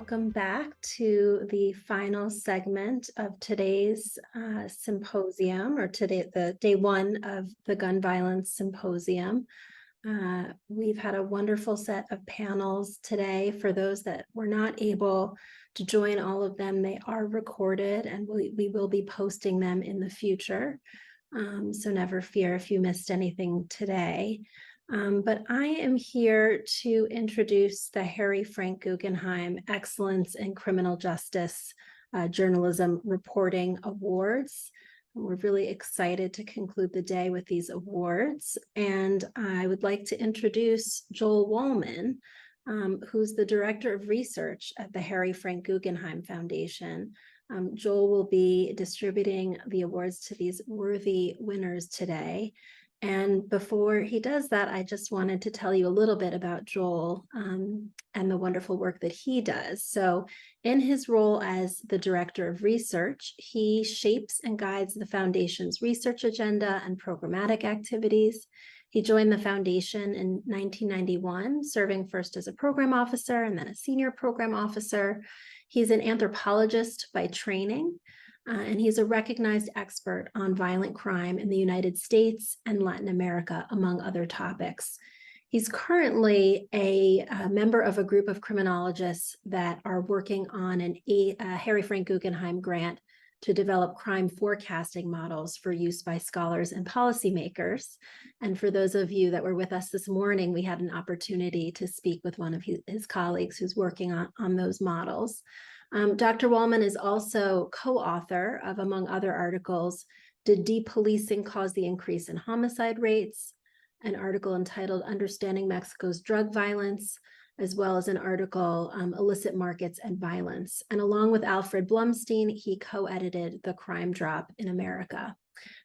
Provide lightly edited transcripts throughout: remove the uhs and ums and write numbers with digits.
welcome back to the final segment of today's symposium, or today, the day one of the Gun Violence Symposium. We've had a wonderful set of panels today. For those that were not able to join all of them, they are recorded and we will be posting them in the future. So never fear if you missed anything today. But I am here to introduce the Harry Frank Guggenheim Excellence in Criminal Justice Journalism Reporting Awards. We're really excited to conclude the day with these awards. And I would like to introduce Joel Wallman, who's the Director of Research at the Harry Frank Guggenheim Foundation. Joel will be distributing the awards to these worthy winners today. And before he does that, I just wanted to tell you a little bit about Joel and the wonderful work that he does. So in his role as the Director of Research, he shapes and guides the Foundation's research agenda and programmatic activities. He joined the Foundation in 1991, serving first as a program officer and then a senior program officer. He's an anthropologist by training. And he's a recognized expert on violent crime in the United States and Latin America, among other topics. He's currently a member of a group of criminologists that are working on a Harry Frank Guggenheim grant to develop crime forecasting models for use by scholars and policymakers. And for those of you that were with us this morning, we had an opportunity to speak with one of his colleagues who's working on those models. Dr. Wallman is also co-author of, among other articles, Did Depolicing Cause the Increase in Homicide Rates? An article entitled Understanding Mexico's Drug Violence, as well as an article, Illicit Markets and Violence. And along with Alfred Blumstein, he co-edited The Crime Drop in America.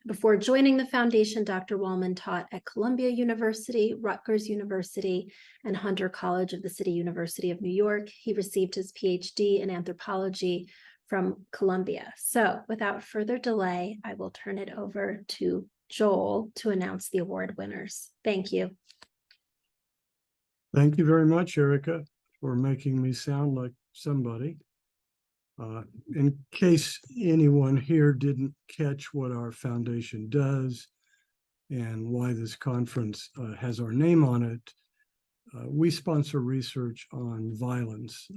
Before joining the foundation, Dr. Wallman taught at Columbia University, Rutgers University, and Hunter College of the City University of New York. He received his PhD in anthropology from Columbia. So without further delay, I will turn it over to Joel to announce the award winners. Thank you. Thank you very much, Erica, for making me sound like somebody. In case anyone here didn't catch what our foundation does and why this conference has our name on it, we sponsor research on violence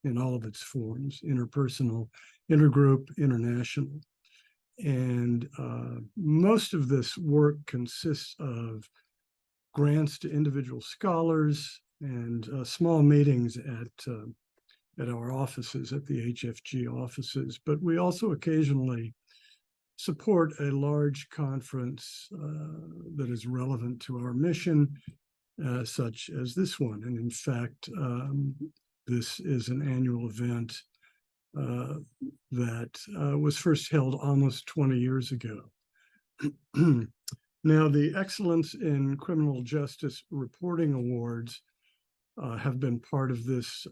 in all of its forms: interpersonal, intergroup, international. And most of this work consists of grants to individual scholars and small meetings at our offices, at the HFG offices, but we also occasionally support a large conference that is relevant to our mission, such as this one. And in fact, this is an annual event that was first held almost 20 years ago. Now, the Excellence in Criminal Justice Reporting Awards have been part of this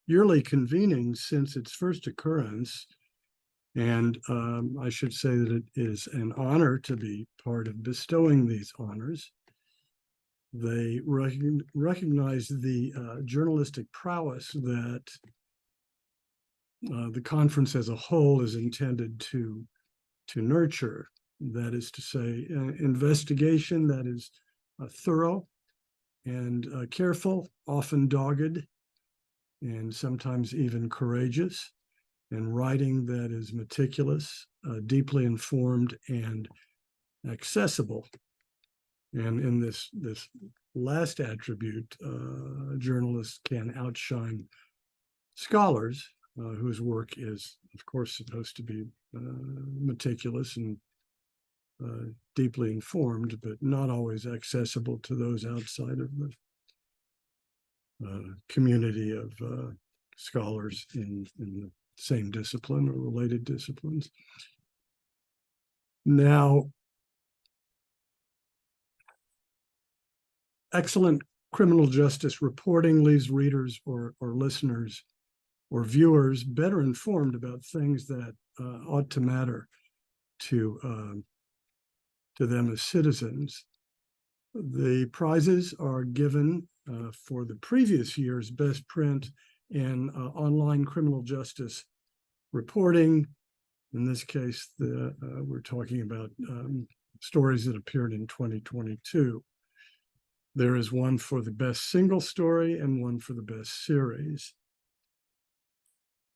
yearly convening since its first occurrence. And I should say that it is an honor to be part of bestowing these honors. They recognize the journalistic prowess that the conference as a whole is intended to nurture. That is to say, investigation that is thorough and careful, often dogged, and sometimes even courageous, and writing that is meticulous, deeply informed, and accessible. And in this last attribute, journalists can outshine scholars whose work is, of course, supposed to be meticulous and deeply informed, but not always accessible to those outside of the community of scholars in the same discipline or related disciplines. Now, excellent criminal justice reporting leaves readers or listeners or viewers better informed about things that ought to matter to them as citizens. The prizes are given for the previous year's best print in online criminal justice reporting. In this case, we're talking about stories that appeared in 2022. There is one for the best single story and one for the best series.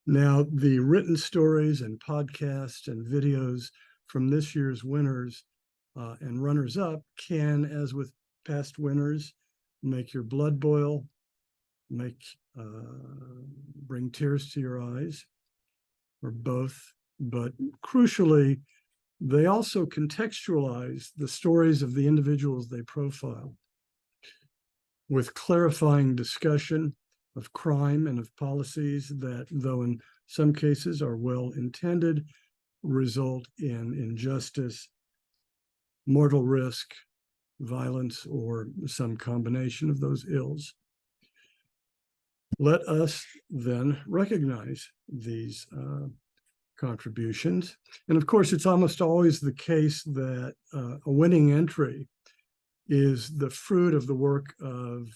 Now, the written stories and podcasts and videos from this year's winners and runners-up can, as with past winners, make your blood boil, bring tears to your eyes, or both. But crucially, they also contextualize the stories of the individuals they profile with clarifying discussion of crime and of policies that, though in some cases are well-intended, result in injustice, mortal risk, violence, or some combination of those ills. Let us then recognize these contributions. And of course, it's almost always the case that a winning entry is the fruit of the work of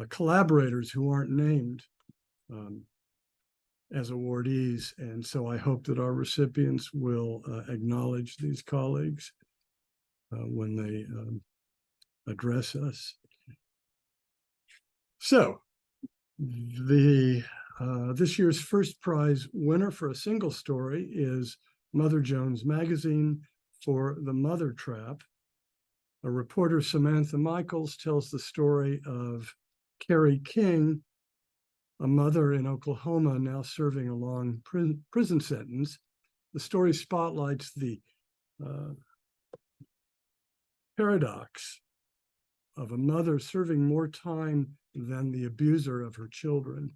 collaborators who aren't named as awardees. And so I hope that our recipients will acknowledge these colleagues when they address us. So this year's first prize winner for a single story is Mother Jones Magazine for The Mother Trap. A reporter, Samantha Michaels, tells the story of Carrie King, a mother in Oklahoma now serving a long prison sentence. The story spotlights the paradox of a mother serving more time than the abuser of her children.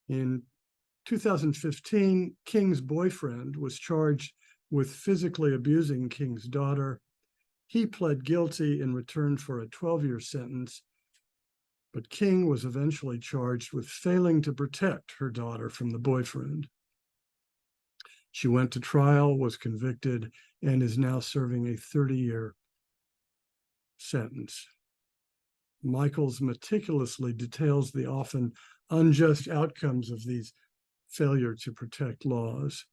In 2015, King's boyfriend was charged with physically abusing King's daughter. He pled guilty in return for a 12-year sentence, but King was eventually charged with failing to protect her daughter from the boyfriend. She went to trial, was convicted, and is now serving a 30-year sentence. Michaels meticulously details the often unjust outcomes of these failure to protect laws.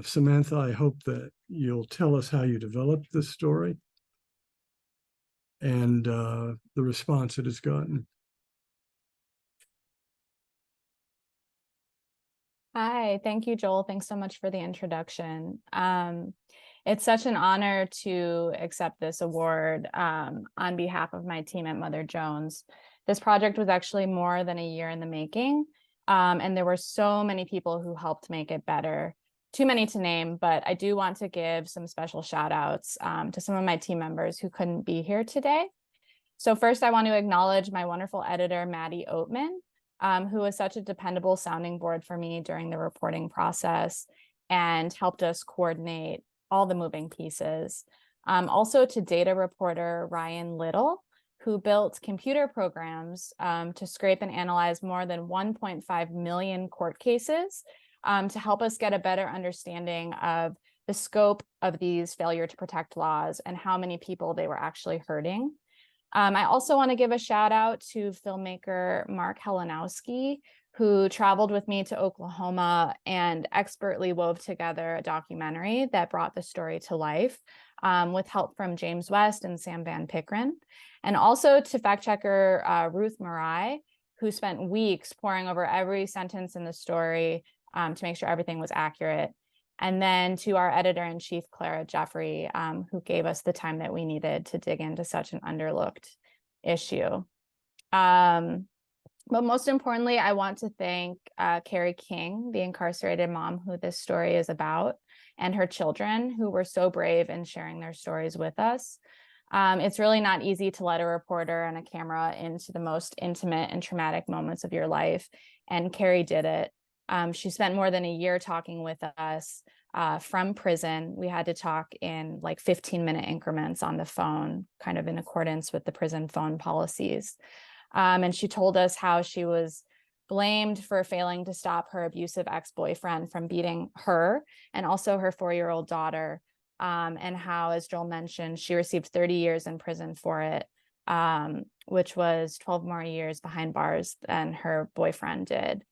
Samantha, I hope that you'll tell us how you developed this story and the response it has gotten. Hi, thank you, Joel. Thanks so much for the introduction. It's such an honor to accept this award on behalf of my team at Mother Jones. This project was actually more than a year in the making, and there were so many people who helped make it better. Too many to name, but I do want to give some special shout outs to some of my team members who couldn't be here today. So first, I want to acknowledge my wonderful editor, Maddie Oatman, who was such a dependable sounding board for me during the reporting process and helped us coordinate all the moving pieces. Also to data reporter Ryan Little, who built computer programs to scrape and analyze more than 1.5 million court cases to help us get a better understanding of the scope of these failure to protect laws and how many people they were actually hurting. I also want to give a shout out to filmmaker Mark Helenowski, who traveled with me to Oklahoma and expertly wove together a documentary that brought the story to life with help from James West and Sam Van Pickren. And also to fact checker Ruth Marai, who spent weeks poring over every sentence in the story to make sure everything was accurate. And then to our editor-in-chief, Clara Jeffrey, who gave us the time that we needed to dig into such an underlooked issue. But most importantly, I want to thank Carrie King, the incarcerated mom who this story is about, and her children who were so brave in sharing their stories with us. It's really not easy to let a reporter and a camera into the most intimate and traumatic moments of your life, and Carrie did it. She spent more than a year talking with us from prison. We had to talk in like 15-minute increments on the phone, kind of in accordance with the prison phone policies. And she told us how she was blamed for failing to stop her abusive ex-boyfriend from beating her and also her 4-year-old daughter, and how, as Joel mentioned, she received 30 years in prison for it. which was 12 more years behind bars than her boyfriend did.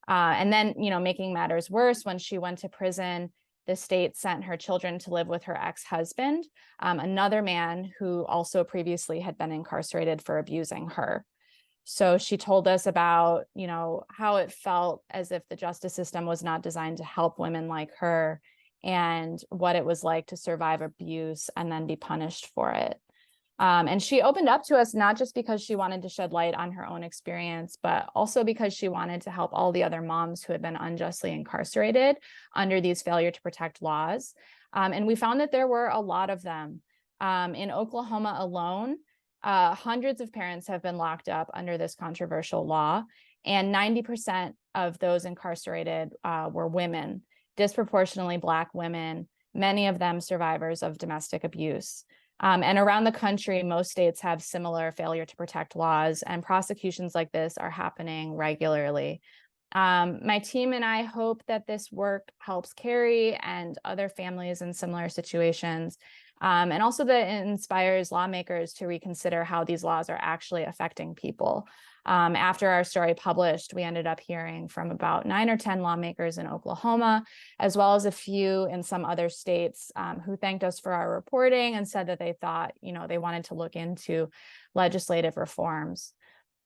And then, making matters worse, when she went to prison, the state sent her children to live with her ex-husband, another man who also previously had been incarcerated for abusing her. So she told us about, how it felt as if the justice system was not designed to help women like her, and what it was like to survive abuse and then be punished for it. And she opened up to us, not just because she wanted to shed light on her own experience, but also because she wanted to help all the other moms who had been unjustly incarcerated under these failure to protect laws. And we found that there were a lot of them. In Oklahoma alone, hundreds of parents have been locked up under this controversial law, and 90% of those incarcerated were women, disproportionately Black women, many of them survivors of domestic abuse. And around the country, most states have similar failure to protect laws, and prosecutions like this are happening regularly. My team and I hope that this work helps Carrie and other families in similar situations, and also that it inspires lawmakers to reconsider how these laws are actually affecting people. After our story published, we ended up hearing from about 9 or 10 lawmakers in Oklahoma, as well as a few in some other states, who thanked us for our reporting and said that they thought, they wanted to look into legislative reforms.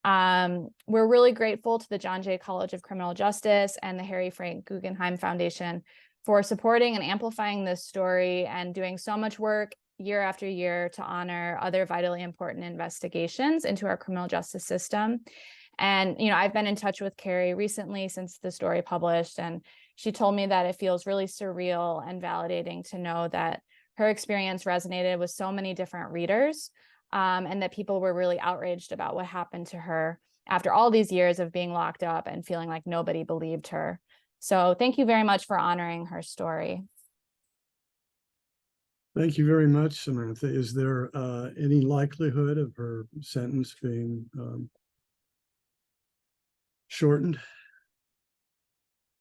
We're really grateful to the John Jay College of Criminal Justice and the Harry Frank Guggenheim Foundation for supporting and amplifying this story and doing so much work year after year to honor other vitally important investigations into our criminal justice system. And, I've been in touch with Carrie recently since the story published, and she told me that it feels really surreal and validating to know that her experience resonated with so many different readers, and that people were really outraged about what happened to her after all these years of being locked up and feeling like nobody believed her. So thank you very much for honoring her story. Thank you very much, Samantha. Is there any likelihood of her sentence being shortened?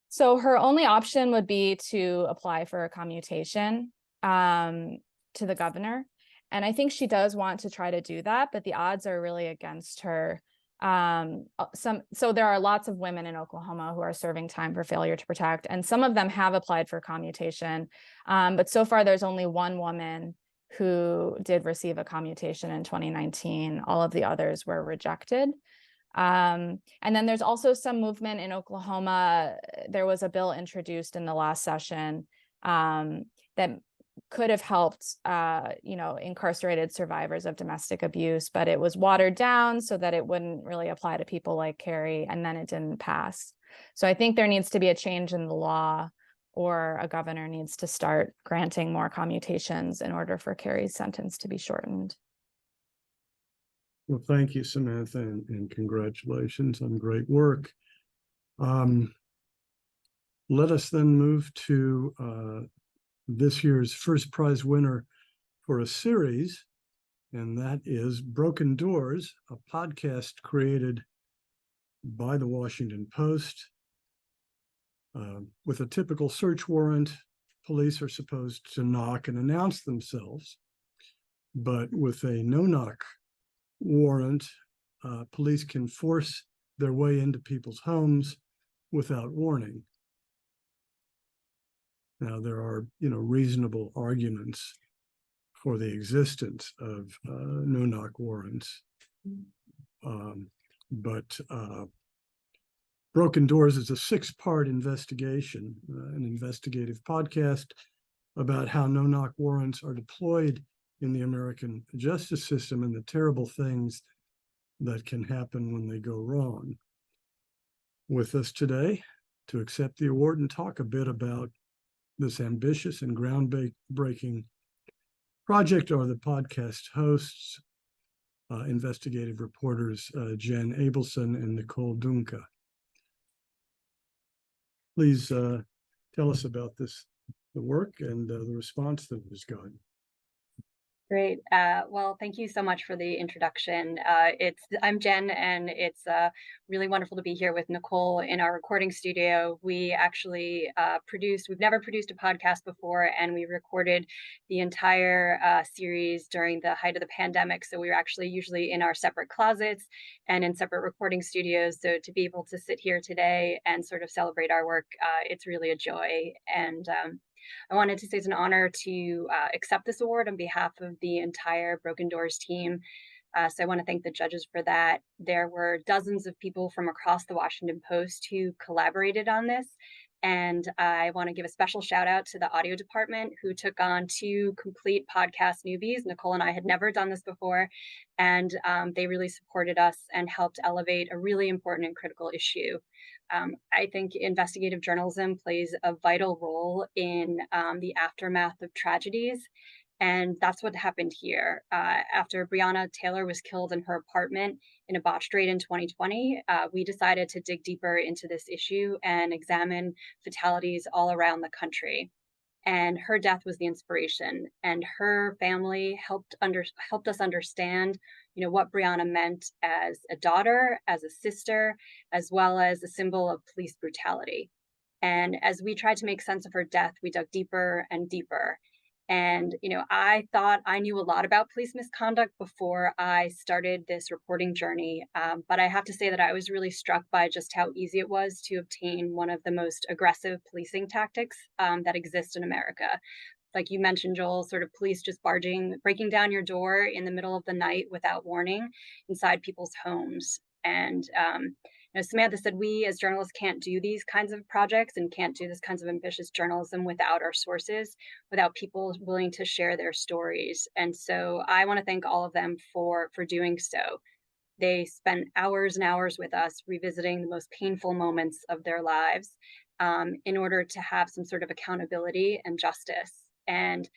So her only option would be to apply for a commutation to the governor. And I think she does want to try to do that, but the odds are really against her. So there are lots of women in Oklahoma who are serving time for failure to protect, and some of them have applied for commutation. But so far, there's only one woman who did receive a commutation in 2019. All of the others were rejected. And then there's also some movement in Oklahoma. There was a bill introduced in the last session that could have helped, incarcerated survivors of domestic abuse, but it was watered down so that it wouldn't really apply to people like Carrie, and then it didn't pass. So I think there needs to be a change in the law, or a governor needs to start granting more commutations in order for Carrie's sentence to be shortened. Well, thank you, Samantha, and congratulations on great work. Let us then move to this year's first prize winner for a series, and that is Broken Doors, a podcast created by the Washington Post. With a typical search warrant, police are supposed to knock and announce themselves, but with a no-knock warrant, police can force their way into people's homes without warning. Now, there are, reasonable arguments for the existence of no-knock warrants, but Broken Doors is a 6-part investigation, an investigative podcast about how no-knock warrants are deployed in the American justice system and the terrible things that can happen when they go wrong. With us today to accept the award and talk a bit about this ambitious and groundbreaking project are the podcast hosts, investigative reporters Jenn Abelson and Nicole Dungca. Please tell us about the work and the response that was gotten. Great. Well, thank you so much for the introduction. I'm Jenn, and it's really wonderful to be here with Nicole in our recording studio. We actually we've never produced a podcast before, and we recorded the entire series during the height of the pandemic. So we were actually usually in our separate closets and in separate recording studios. So to be able to sit here today and sort of celebrate our work, it's really a joy. And I wanted to say it's an honor to accept this award on behalf of the entire Broken Doors team. So I want to thank the judges for that. There were dozens of people from across the Washington Post who collaborated on this. And I want to give a special shout out to the audio department who took on 2 complete podcast newbies. Nicole and I had never done this before, and they really supported us and helped elevate a really important and critical issue. I think investigative journalism plays a vital role in the aftermath of tragedies. And that's what happened here. After Breonna Taylor was killed in her apartment in a botched raid in 2020, we decided to dig deeper into this issue and examine fatalities all around the country. And her death was the inspiration, and her family helped us understand, what Breonna meant as a daughter, as a sister, as well as a symbol of police brutality. And as we tried to make sense of her death, we dug deeper and deeper. And, I thought I knew a lot about police misconduct before I started this reporting journey. But I have to say that I was really struck by just how easy it was to obtain one of the most aggressive policing tactics that exist in America. Like you mentioned, Joel, sort of police just breaking down your door in the middle of the night without warning inside people's homes. And Samantha said, we as journalists can't do these kinds of projects and can't do this kinds of ambitious journalism without our sources, without people willing to share their stories. And so I want to thank all of them for doing so. They spent hours and hours with us revisiting the most painful moments of their lives in order to have some sort of accountability and justice. And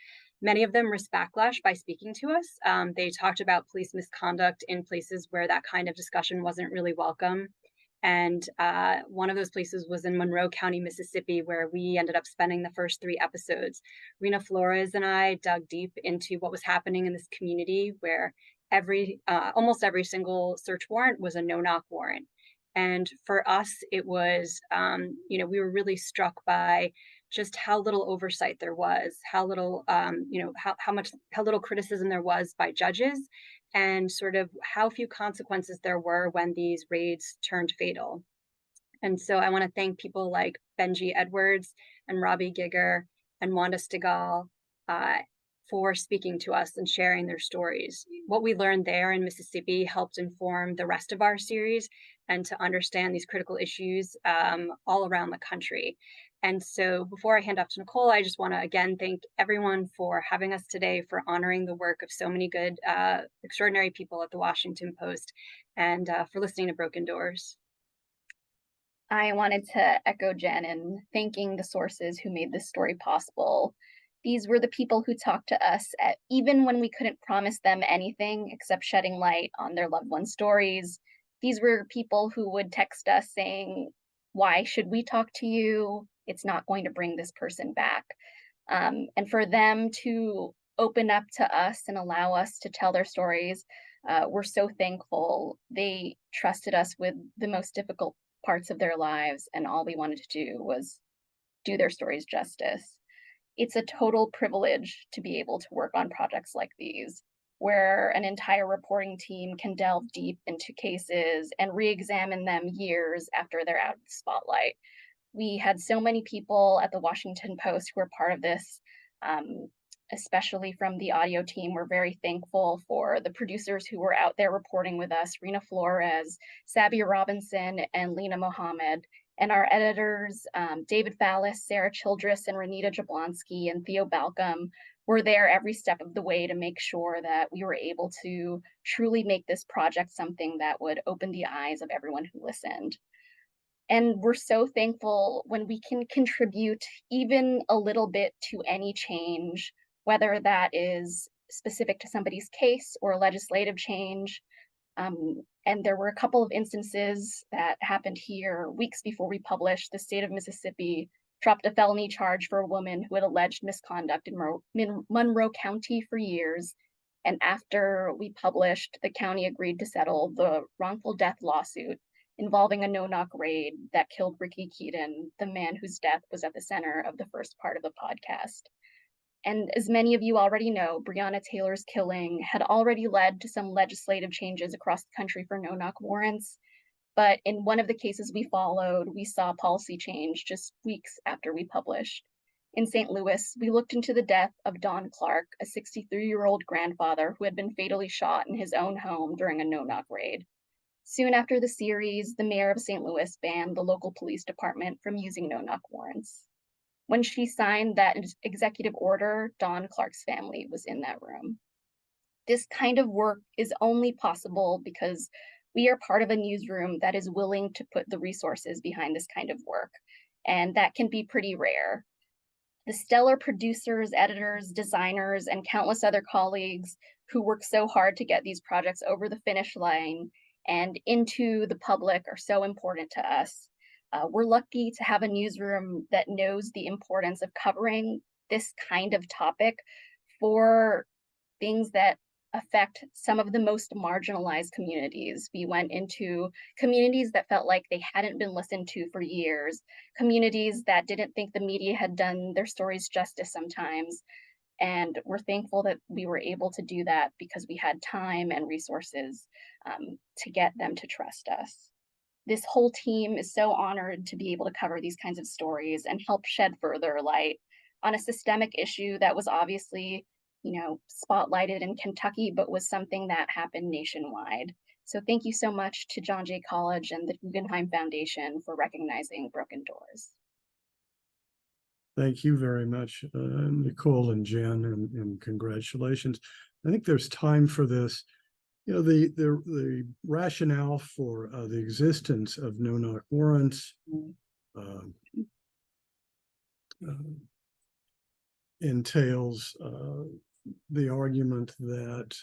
many of them risked backlash by speaking to us. They talked about police misconduct in places where that kind of discussion wasn't really welcome. And one of those places was in Monroe County, Mississippi, where we ended up spending the first 3 episodes. Rena Flores and I dug deep into what was happening in this community, where almost every single search warrant was a no-knock warrant. And for us, it was, we were really struck by just how little oversight there was, how little, how little criticism there was by judges, and sort of how few consequences there were when these raids turned fatal. And so I want to thank people like Benji Edwards and Robbie Giger and Wanda Stigall for speaking to us and sharing their stories. What we learned there in Mississippi helped inform the rest of our series and to understand these critical issues all around the country. And so before I hand off to Nicole, I just want to again thank everyone for having us today, for honoring the work of so many good, extraordinary people at the Washington Post, and for listening to Broken Doors. I wanted to echo Jenn in thanking the sources who made this story possible. These were the people who talked to us even when we couldn't promise them anything except shedding light on their loved ones' stories. These were people who would text us saying, "Why should we talk to you? It's not going to bring this person back." And for them to open up to us and allow us to tell their stories, we're so thankful. They trusted us with the most difficult parts of their lives, and all we wanted to do was do their stories justice. It's a total privilege to be able to work on projects like these, where an entire reporting team can delve deep into cases and re-examine them years after they're out of the spotlight. We had so many people at the Washington Post who were part of this, especially from the audio team. We're very thankful for the producers who were out there reporting with us, Rena Flores, Sabia Robinson, and Lena Mohammed, and our editors, David Fallis, Sarah Childress, and Renita Jablonski, and Theo Balcom were there every step of the way to make sure that we were able to truly make this project something that would open the eyes of everyone who listened. And we're so thankful when we can contribute even a little bit to any change, whether that is specific to somebody's case or legislative change. And there were a couple of instances that happened here weeks before we published. The state of Mississippi dropped a felony charge for a woman who had alleged misconduct in Monroe County for years. And after we published, the county agreed to settle the wrongful death lawsuit involving a no-knock raid that killed Ricky Keaton, the man whose death was at the center of the first part of the podcast. And as many of you already know, Breonna Taylor's killing had already led to some legislative changes across the country for no-knock warrants. But in one of the cases we followed, we saw policy change just weeks after we published. In St. Louis, we looked into the death of Don Clark, a 63-year-old grandfather who had been fatally shot in his own home during a no-knock raid. Soon after the series, the mayor of St. Louis banned the local police department from using no-knock warrants. When she signed that executive order, Don Clark's family was in that room. This kind of work is only possible because we are part of a newsroom that is willing to put the resources behind this kind of work, and that can be pretty rare. The stellar producers, editors, designers, and countless other colleagues who work so hard to get these projects over the finish line and into the public are so important to us. We're lucky to have a newsroom that knows the importance of covering this kind of topic for things that affect some of the most marginalized communities. We went into communities that felt like they hadn't been listened to for years, communities that didn't think the media had done their stories justice sometimes. And we're thankful that we were able to do that because we had time and resources to get them to trust us. This whole team is so honored to be able to cover these kinds of stories and help shed further light on a systemic issue that was obviously, spotlighted in Kentucky, but was something that happened nationwide. So thank you so much to John Jay College and the Guggenheim Foundation for recognizing Broken Doors. Thank you very much, Nicole and Jen, and congratulations. I think there's time for this. The rationale for the existence of no-knock warrants entails the argument that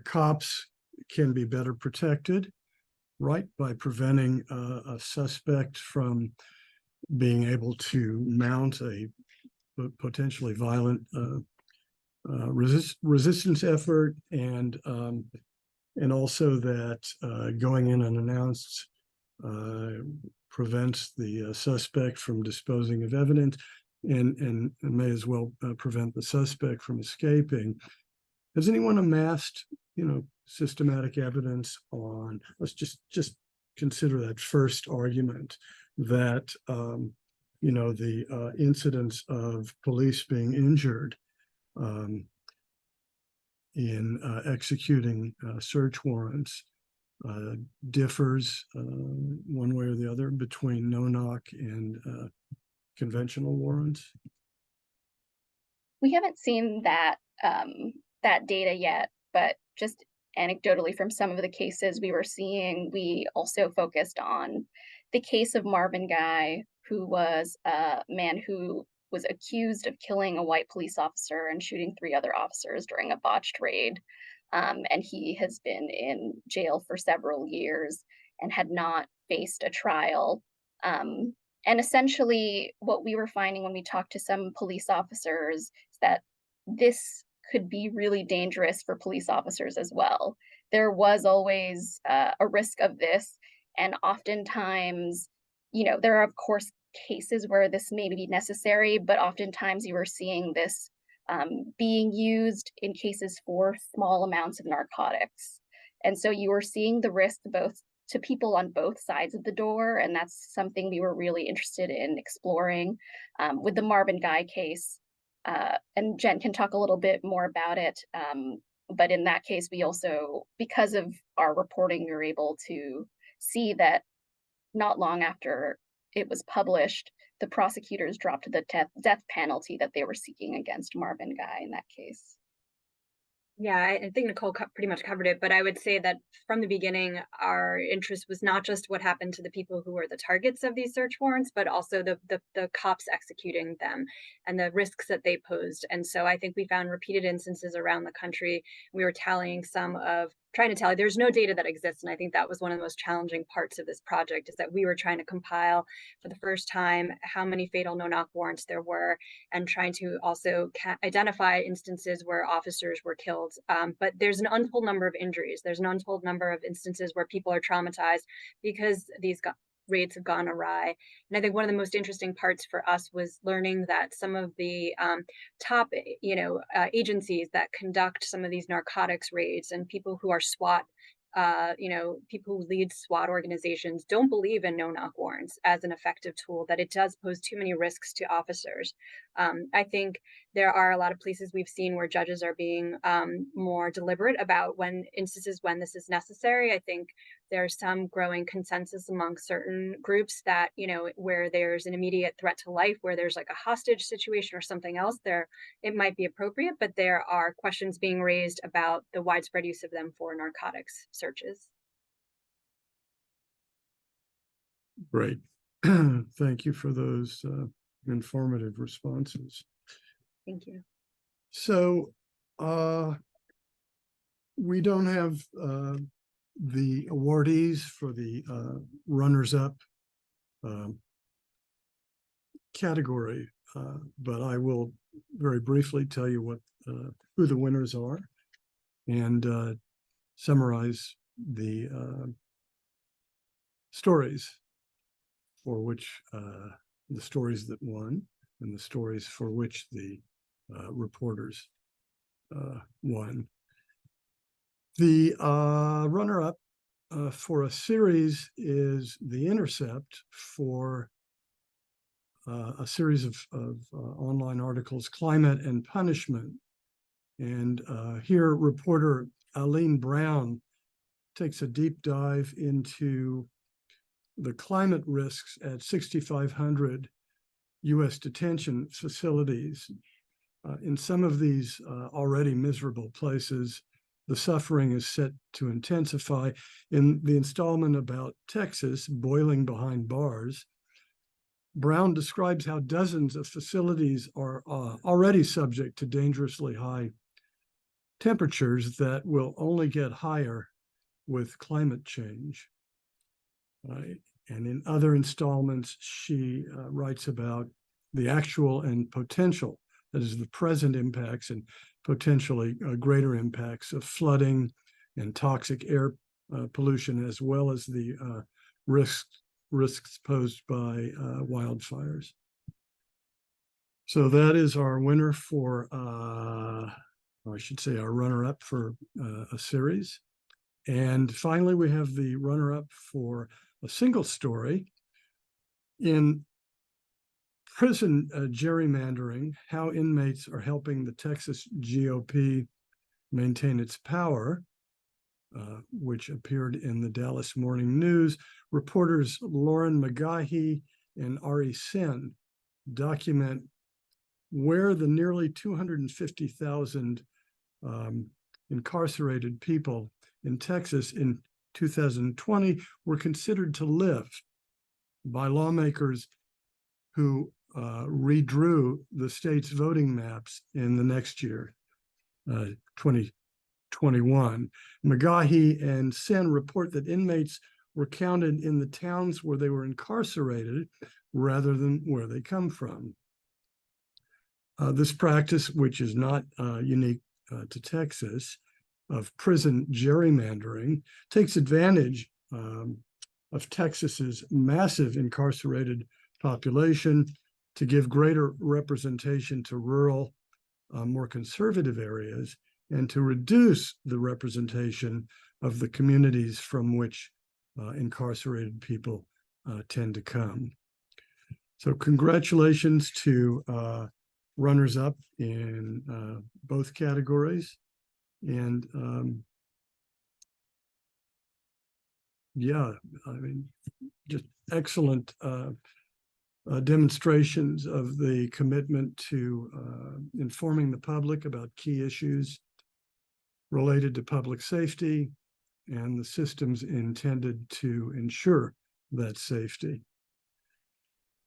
cops can be better protected, right, by preventing a suspect from being able to mount a potentially violent resistance effort, and also that going in unannounced prevents the suspect from disposing of evidence, and may as well prevent the suspect from escaping. Has anyone amassed, systematic evidence on, let's just consider that first argument, that, the incidence of police being injured in executing search warrants differs one way or the other between no-knock and conventional warrants? We haven't seen that data yet, but just anecdotally from some of the cases we were seeing, we also focused on the case of Marvin Guy, who was a man who was accused of killing a white police officer and shooting 3 other officers during a botched raid. And he has been in jail for several years and had not faced a trial. And essentially what we were finding when we talked to some police officers is that this could be really dangerous for police officers as well. There was always a risk of this. And oftentimes, there are of course cases where this may be necessary, but oftentimes you are seeing this being used in cases for small amounts of narcotics. And so you are seeing the risk both to people on both sides of the door, and that's something we were really interested in exploring with the Marvin Guy case. And Jen can talk a little bit more about it, but in that case, we also, because of our reporting, we were able to see that not long after it was published, the prosecutors dropped the death penalty that they were seeking against Marvin Guy in that case. Yeah, I think Nicole pretty much covered it, but I would say that from the beginning, our interest was not just what happened to the people who were the targets of these search warrants, but also the cops executing them and the risks that they posed. And so I think we found repeated instances around the country. We were tallying some of trying to tally. There's no data that exists, and I think that was one of the most challenging parts of this project, is that we were trying to compile for the first time how many fatal no-knock warrants there were, and trying to also identify instances where officers were killed. But there's an untold number of injuries. There's an untold number of instances where people are traumatized because these raids have gone awry. And I think one of the most interesting parts for us was learning that some of the top, agencies that conduct some of these narcotics raids, and people who are SWAT, people who lead SWAT organizations, don't believe in no-knock warrants as an effective tool, that it does pose too many risks to officers. I think there are a lot of places we've seen where judges are being more deliberate about when this is necessary. I think there's some growing consensus among certain groups that, where there's an immediate threat to life, where there's like a hostage situation or something else, it might be appropriate, but there are questions being raised about the widespread use of them for narcotics searches. Great. Thank you for those informative responses. Thank you. So we don't have the awardees for the runners-up category, but I will very briefly tell you who the winners are, and summarize the stories for which the stories that won, and the stories for which the reporters won. The runner-up for a series is The Intercept, for a series of online articles, Climate and Punishment. And here reporter Aline Brown takes a deep dive into the climate risks at 6,500 U.S. detention facilities. In some of these already miserable places, the suffering is set to intensify. In the installment about Texas, Boiling Behind Bars, Brown describes how dozens of facilities are already subject to dangerously high temperatures that will only get higher with climate change. And in other installments, she writes about the actual and potential, that is, the present impacts and potentially greater impacts of flooding and toxic air pollution, as well as the risks posed by wildfires. So that is our winner for, I should say, our runner-up for a series. And finally, we have the runner-up for a single story in Prison Gerrymandering: How Inmates Are Helping the Texas GOP Maintain Its Power, which appeared in the Dallas Morning News. Reporters Lauren McGahee and Ari Sen document where the nearly 250,000 incarcerated people in Texas in 2020 were considered to live by lawmakers who redrew the state's voting maps in the next year, 2021. McGahee and Sen report that inmates were counted in the towns where they were incarcerated rather than where they come from. This practice, which is not unique to Texas, of prison gerrymandering, takes advantage of Texas's massive incarcerated population to give greater representation to rural, more conservative areas, and to reduce the representation of the communities from which incarcerated people tend to come. So congratulations to runners-up in both categories. And yeah, I mean, just excellent demonstrations of the commitment to informing the public about key issues related to public safety and the systems intended to ensure that safety.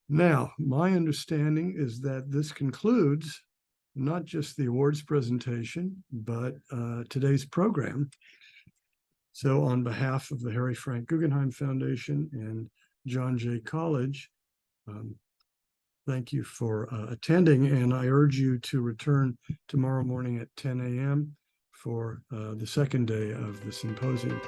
Now, my understanding is that this concludes not just the awards presentation, but today's program. So on behalf of the Harry Frank Guggenheim Foundation and John Jay College, thank you for attending, and I urge you to return tomorrow morning at 10 a.m. for the second day of the symposium.